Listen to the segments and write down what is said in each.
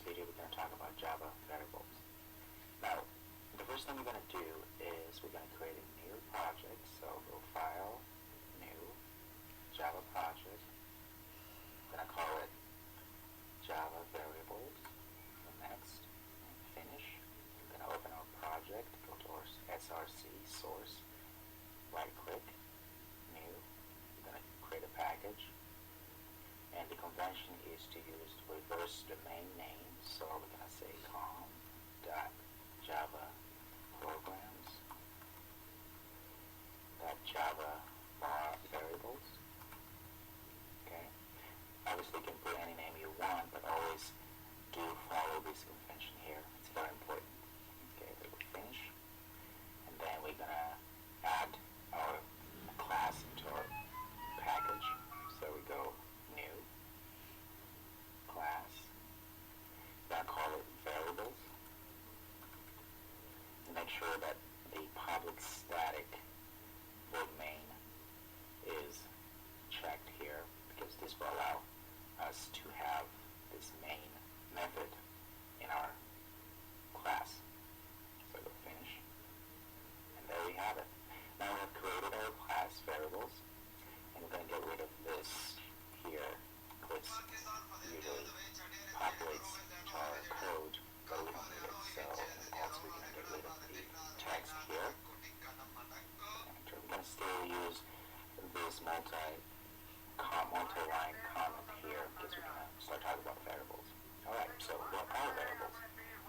this video we're going to talk about Java variables. Now, the first thing we're going to do is we're going to create a new project. So go File, New, Java Project. I'm going to call it Java Variables. Next, and finish. We're going to open our project, go to our SRC, source, right click, new. We're going to create a package. And the convention is to use reverse domain name. So we're going to say com.java programs .java bar variables. Okay. Obviously you can put any name you want, but always do follow this convention here. It's very important. Okay, then we finish. And then we're going to add our class into our package. So we go new, class, then call it variables. And make sure that the public static void main is checked here, because this will allow us to have this main method in our class. So go finish. And there we have it. Now we have created our class variables, and we're going to get rid of this here, which usually populates our code, but we don't need it. So also we can get rid of the text here. We're going to still use this multi-line comment here, because we're going to start talking about variables. Alright, so what are variables?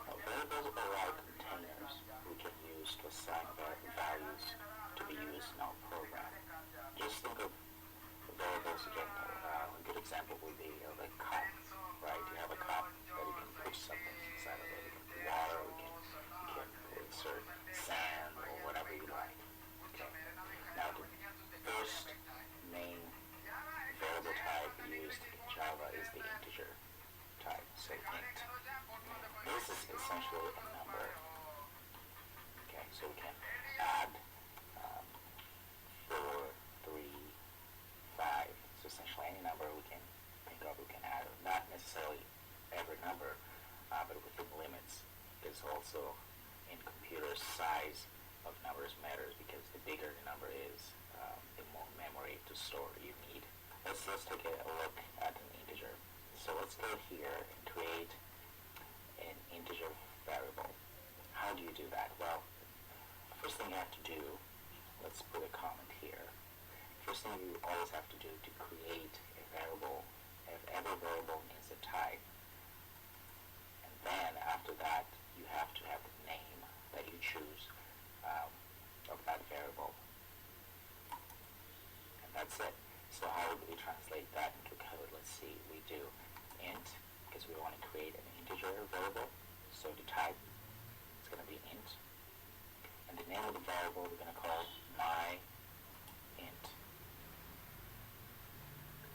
Now, variables are containers we can use to assign values to be used in our program. Just think of variables again. A good example would be like cup, right? You have a cup that you can put something inside of it. You can put water, you can insert sand or whatever you like. Okay. Now the first main variable type used in Java is the integer type, so int. This is essentially a number. Okay, so we can add 4, 3, 5. So essentially any number we can think of, we can add. Not necessarily every number, but within limits. Because also in computers, size of numbers matters, because the bigger the number is, the more memory to store you need. Let's take a look at an integer. So let's go here and create an integer variable. How do you do that? Well, first thing you have to do, let's put a comment here. First thing you always have to do to create a variable, if every variable needs a type, and then after that you have to have the name that you choose of that variable, and that's it. So how would we translate that into code? Let's see. We do int, because we want to create an integer variable. So the type is going to be int, and the name of the variable we're going to call my int,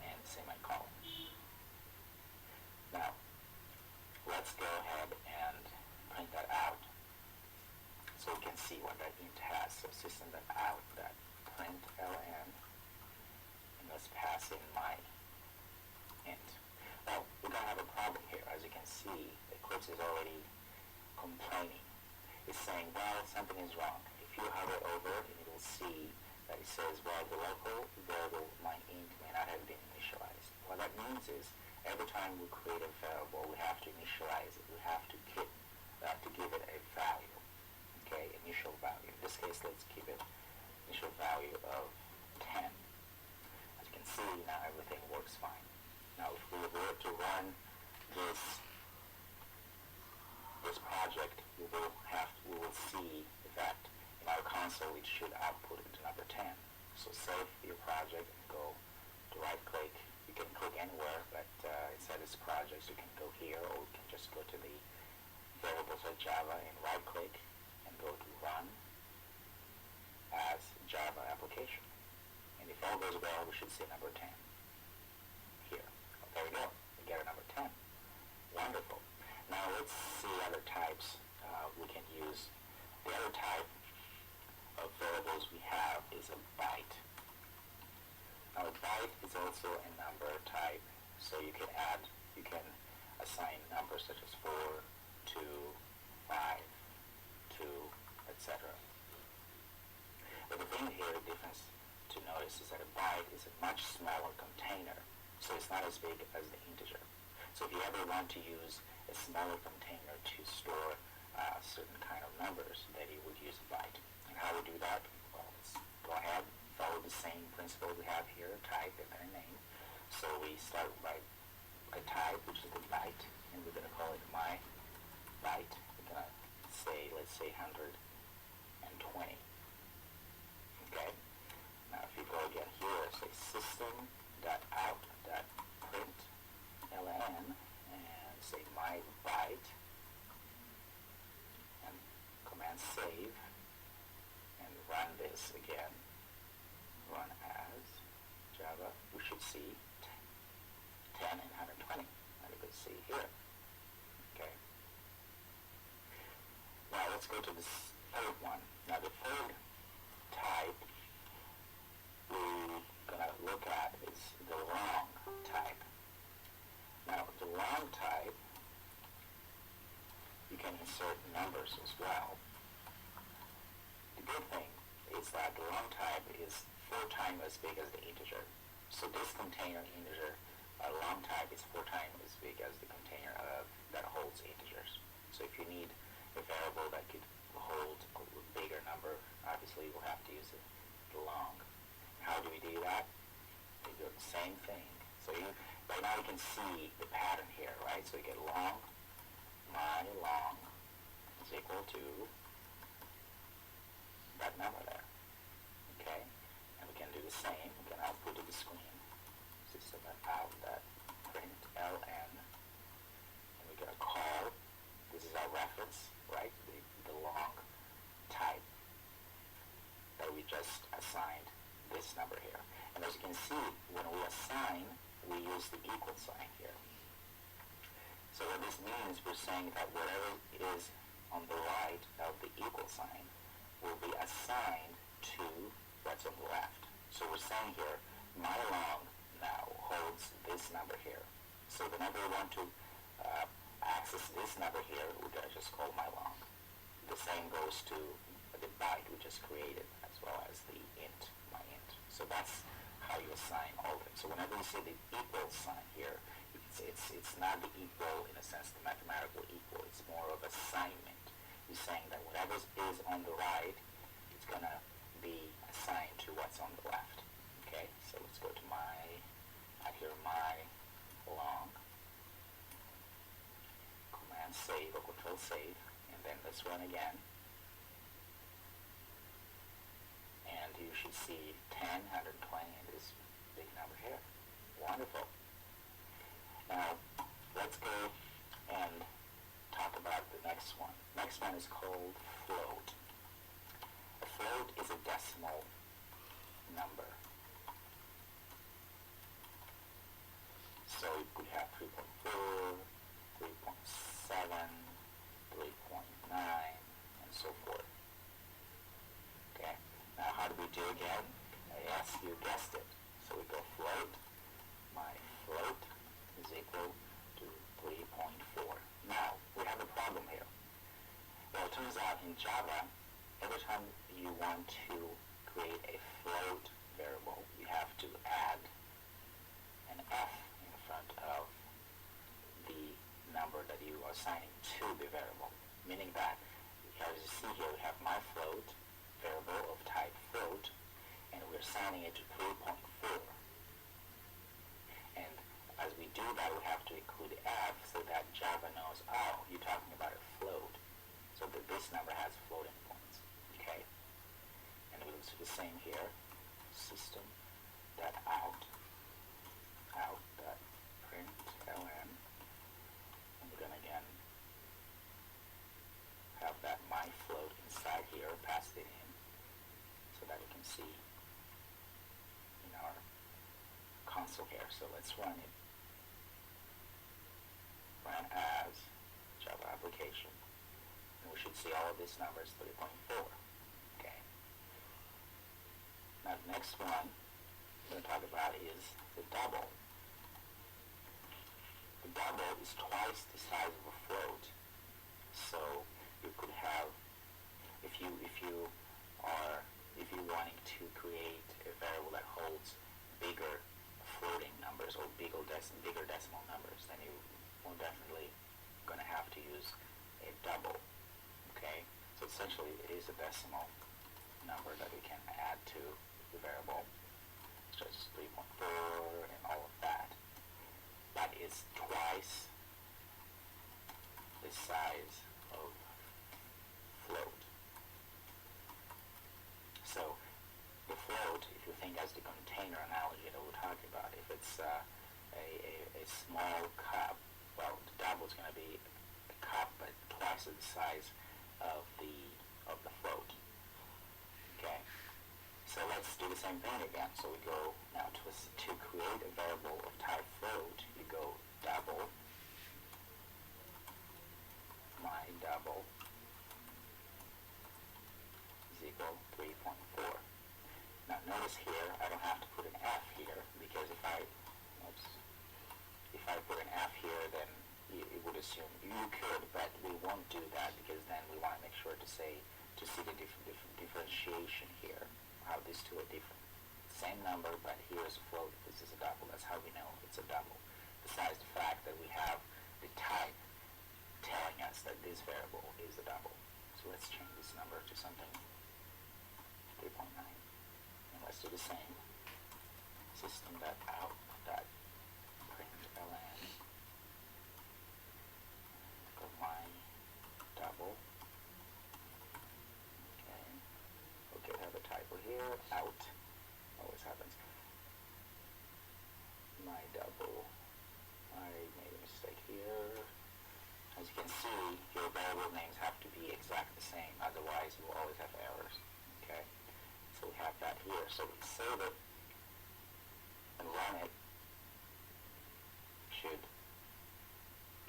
and semicolon. Now let's go ahead and print that out so we can see what that int has. So system.out that print ln, and let's pass in my int. Now we're going to have a problem here. As you can see, Eclipse is already complaining. It's saying, well, something is wrong. If you hover over it, you will see that it says, well, the local variable my int may not have been initialized. What that means is every time we create a variable, we have to initialize it. We have to give it a value. Okay, initial value. In this case, let's give it initial value of 10. As you can see, now everything works fine. Now if we were to run this project, we will see that in our console it should output into number 10. So save your project and go to right click. You can click anywhere, but inside this project you can go here, or you can just go to the variables.java and right click and go to run as Java application. And if all goes well, we should see number 10 here. Oh, there we go. We get a number 10. Wonderful. Now let's see other types we can use. The other type of variables we have is a byte. Now a byte is also a number type, so you can assign numbers such as 4, 2, 5, 2, etc. But the thing here, the difference to notice is that a byte is a much smaller container, so it's not as big as the integer. So if you ever want to use a smaller container to store certain kind of numbers, then you would use a byte. And how we do that? Well, let's go ahead, follow the same principle we have here, type and then a name. So we start by a type, which is the byte, and we're going to call it my byte. We're going to say, let's say 120. Okay? Now if you go again here, say system.out.println and say my byte and command save and run this again. Run as Java. We should see 10 and 120. And you can see here. Okay. Now let's go to this third one. Now the third type we're going to look at is the long type. Now the long type, you can insert numbers as well. The good thing is that the long type is 4 times as big as the integer. So this container integer, long type is 4 times as big as the container that holds integers. So if you need a variable that could hold a bigger number, obviously we'll have to use the long. How do we do that? We do the same thing. So right now you can see the pattern here, right? So you get long, my long is equal to that number there. Okay? And we can do the same. We can output to the screen. System.out.println. And we're going to call, this is our reference, right? The long type that we just assigned this number here. And as you can see, when we assign, we use the equal sign here. So what this means, we're saying that whatever is on the right of the equal sign will be assigned to what's on the left. So we're saying here, my long now holds this number here. So whenever we want to access this number here, we're going to just call my long. The same goes to the byte we just created, as well as the int, my int. So that's how you assign all of it. So whenever you see the equal sign here, it's not the equal in a sense, the mathematical equal. It's more of assignment. You're saying that whatever is on the right, it's going to be assigned to what's on the left. Okay, so let's go to out here, my long. Command save or control save, and then let's run again. And you should see 10, 120, and this big number here. Wonderful. Now, let's go and talk about the next one. Next one is called float. A float is a decimal number. So you could have 3.4, 3.7, 3.9, and so forth. Okay. Now, how do we do again? Yes, you guessed it. So we go float. My float is equal to 3.4. Now, we have a problem here. Well, it turns out in Java, every time you want to create a float variable, you have to add an f in front of the number that you are assigning to the variable. Meaning that, as you see here, we have my float variable of type float, and we're assigning it to 3.4. And as we do that, we have to include f so that Java knows, oh, you're talking about a float. So that this number has floating points. Okay? And we'll do the same here. System.out.println. And we're going to again have that my float inside here, pass it in, so that we can see in our console here. So let's run it. Run as Java application. And we should see all of these numbers, 3.4. Okay. Now the next one we're going to talk about is the double. The double double is twice the size of a float. So you could have, if you're wanting to create a variable that holds bigger floating numbers or bigger decimal numbers, then you will definitely going to have to use a double. Okay, so essentially it is a decimal number that we can add to the variable, such as 3.4 and all of that. That is twice the size of float. So the float, if you think as the container analogy that we're talking about, if it's a small cup, well, the double is going to be a cup, but twice the size of the float. Okay, so let's do the same thing again. So we go now to create a variable of type float. You go double, my double is equal 3.4. Now notice here I don't have to put an F here, because if I put an F here, then it would assume you could, but we won't do that, because then we want to make sure to see the differentiation here, how these two are different. Same number, but here is a float, this is a double. That's how we know it's a double. Besides the fact that we have the type telling us that this variable is a double. So let's change this number to something 3.9. And let's do the same. System.out.println of my double. Okay, I have a typo here. Out. Always happens. My double. I made a mistake here. As you can see, your variable names have to be exactly the same, otherwise you will always have errors. Okay, so we have that here. So we save it and run it. Should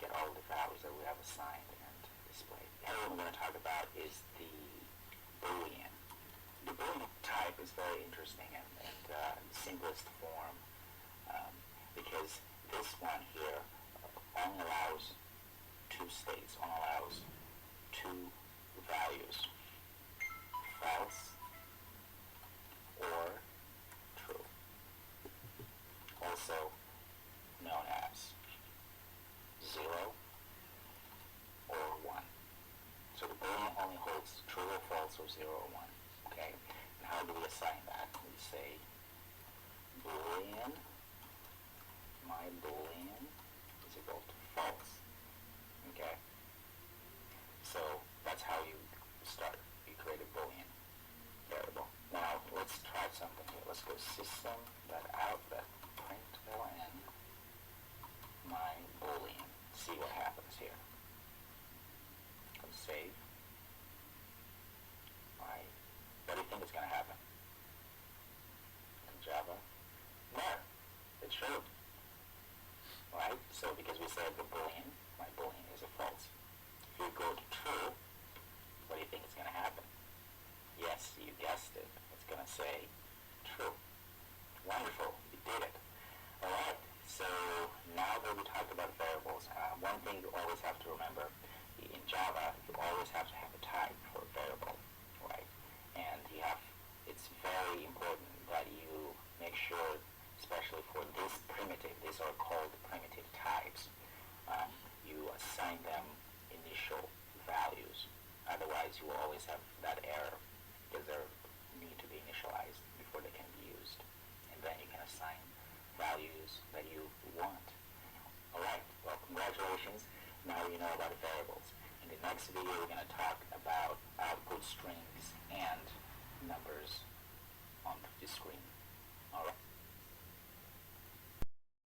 get all the values that we have assigned and displayed. The other one we're going to talk about is the Boolean. The Boolean type is very interesting and the simplest form, because this one here only allows two states, only allows two values, false or true, also known as 0 or 1. So the Boolean only holds true or false or 0 or 1. Okay, and how do we assign that? We say Boolean, my Boolean is equal to false. Okay, so that's how you start. You create a Boolean variable. Now let's try something here. Let's go system.out.println my Boolean. See what happens here. Go save. Right. What do you think is going to happen in Java? No, it's true. Right? So because we said the Boolean, my Boolean is a false. If you go to true, what do you think is going to happen? Yes, you guessed it. It's going to say true. Wonderful, you did it. Alright, so now that we talked about variables, one thing you always have to remember, in Java, you always have to have a type for a variable, right? And it's very important that you make sure, especially for this primitive, these are called primitive types, you assign them initial values. Otherwise, you will always have that error, because they need to be initialized before they can be used. And then you can assign values that you want. Alright, well, congratulations. Now you know about variables. In the next video, we're going to talk about